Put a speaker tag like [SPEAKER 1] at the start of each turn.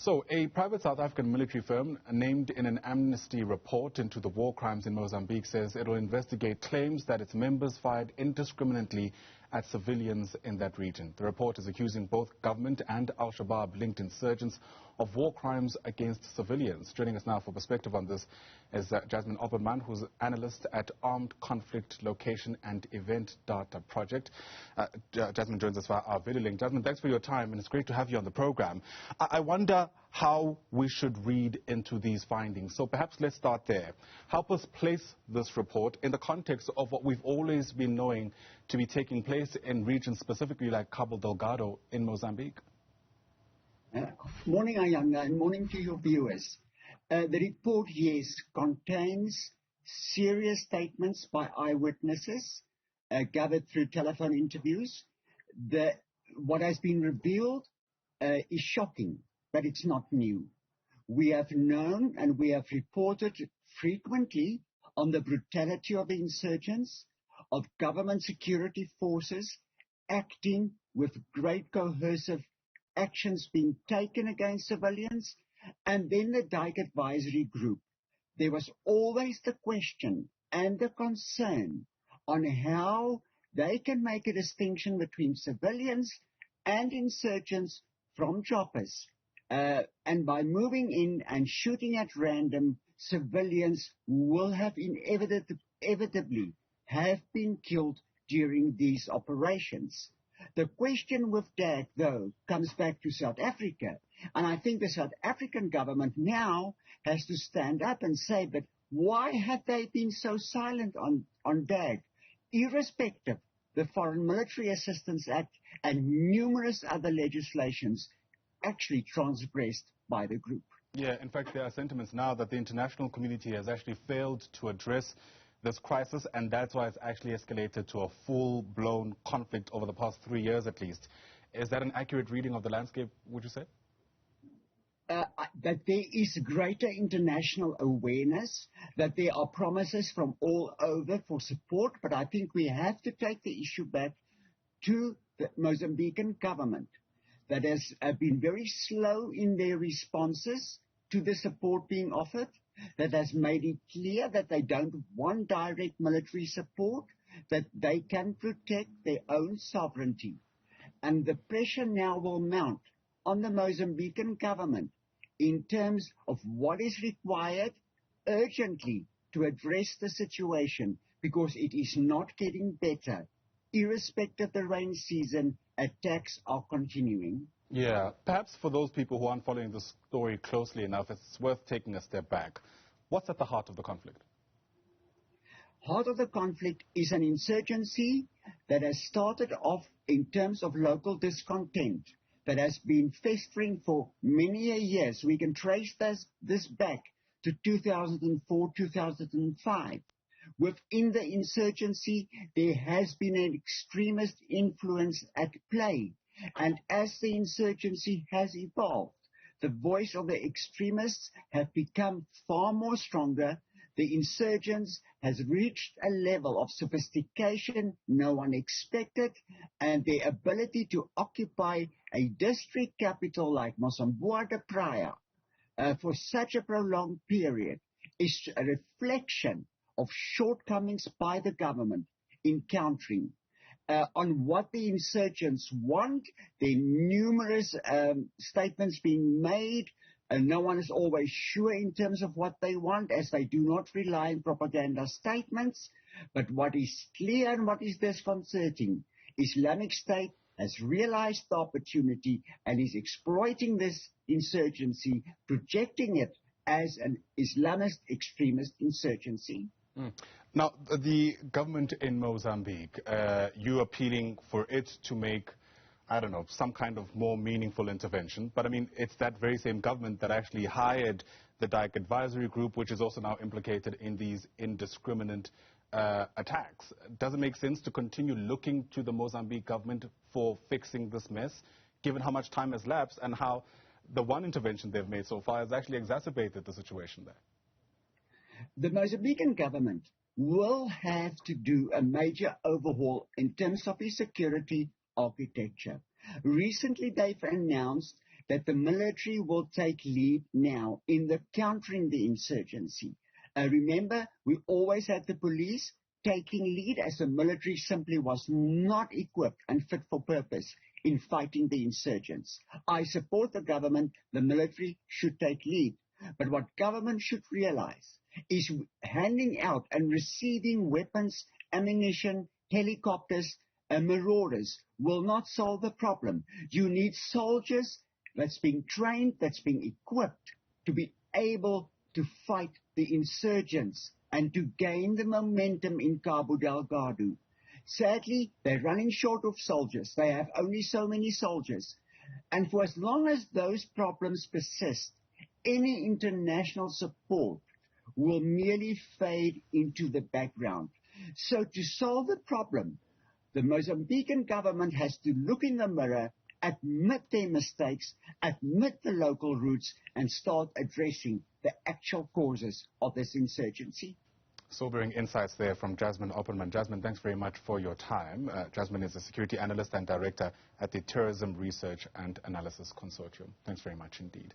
[SPEAKER 1] So, a private South African military firm named in an Amnesty report into the war crimes in Mozambique says it will investigate claims that its members fired indiscriminately at civilians in that region. The report is accusing both government and Al-Shabaab linked insurgents of war crimes against civilians. Joining us now for perspective on this is Jasmine Opperman, who's an analyst at Armed Conflict Location and Event Data Project. Jasmine joins us via our video link. Jasmine, thanks for your time, and it's great to have you on the program. I wonder how we should read into these findings. So perhaps let's start there. Help us place this report in the context of what we've always been knowing to be taking place in regions specifically like Cabo Delgado in Mozambique.
[SPEAKER 2] Morning, Ayanga, and morning to your viewers. The report, yes, contains serious statements by eyewitnesses gathered through telephone interviews. What has been revealed is shocking, but it's not new. We have known and we have reported frequently on the brutality of the insurgents, of government security forces acting with great coercive actions being taken against civilians, and then the Dike Advisory Group. There was always the question and the concern on how they can make a distinction between civilians and insurgents from choppers. And by moving in and shooting at random, civilians will have inevitably have been killed during these operations. The question with that, though, comes back to South Africa. And I think the South African government now has to stand up and say, but why have they been so silent on DAG, irrespective the Foreign Military Assistance Act and numerous other legislations actually transgressed by the group?
[SPEAKER 1] Yeah, in fact, there are sentiments now that the international community has actually failed to address this crisis, and that's why it's actually escalated to a full-blown conflict over the past 3 years at least. Is that an accurate reading of the landscape, would you say?
[SPEAKER 2] That there is greater international awareness, that there are promises from all over for support, but I think we have to take the issue back to the Mozambican government that has been very slow in their responses to the support being offered, that has made it clear that they don't want direct military support, that they can protect their own sovereignty. And the pressure now will mount on the Mozambican government in terms of what is required urgently to address the situation, because it is not getting better. Irrespective of the rain season, attacks are continuing.
[SPEAKER 1] Yeah, perhaps for those people who aren't following the story closely enough, it's worth taking a step back. What's at the heart of the conflict?
[SPEAKER 2] Heart of the conflict is an insurgency that has started off in terms of local discontent, that has been festering for many years. We can trace this back to 2004, 2005. Within the insurgency, there has been an extremist influence at play. And as the insurgency has evolved, the voice of the extremists have become far more stronger. The insurgents has reached a level of sophistication no one expected, and their ability to occupy a district capital like Mozambique de Praia for such a prolonged period is a reflection of shortcomings by the government in countering on what the insurgents want. There are numerous statements being made, and no one is always sure in terms of what they want, as they do not rely on propaganda statements. But what is clear and what is disconcerting, Islamic State has realized the opportunity and is exploiting this insurgency, projecting it as an Islamist extremist insurgency.
[SPEAKER 1] Now, the government in Mozambique, you appealing for it to make, I don't know, some kind of more meaningful intervention. But I mean, it's that very same government that actually hired the Dike Advisory Group, which is also now implicated in these indiscriminate attacks. Does it make sense to continue looking to the Mozambique government for fixing this mess, given how much time has lapsed and how the one intervention they've made so far has actually exacerbated the situation there?
[SPEAKER 2] The Mozambican government will have to do a major overhaul in terms of its security architecture. Recently, they've announced that the military will take lead now in the countering the insurgency. Remember, we always had the police taking lead as the military simply was not equipped and fit for purpose in fighting the insurgents. I support the government. The military should take lead. But what government should realize is handing out and receiving weapons, ammunition, helicopters, and marauders will not solve the problem. You need soldiers that's being trained, that's being equipped to be able to fight the insurgents and to gain the momentum in Cabo Delgado. Sadly, they're running short of soldiers. They have only so many soldiers. And for as long as those problems persist, any international support will merely fade into the background. So to solve the problem, the Mozambican government has to look in the mirror, admit their mistakes, admit the local roots, and start addressing the actual causes of this insurgency.
[SPEAKER 1] Sobering insights there from Jasmine Opperman. Jasmine, thanks very much for your time. Jasmine is a security analyst and director at the Terrorism Research and Analysis Consortium. Thanks very much indeed.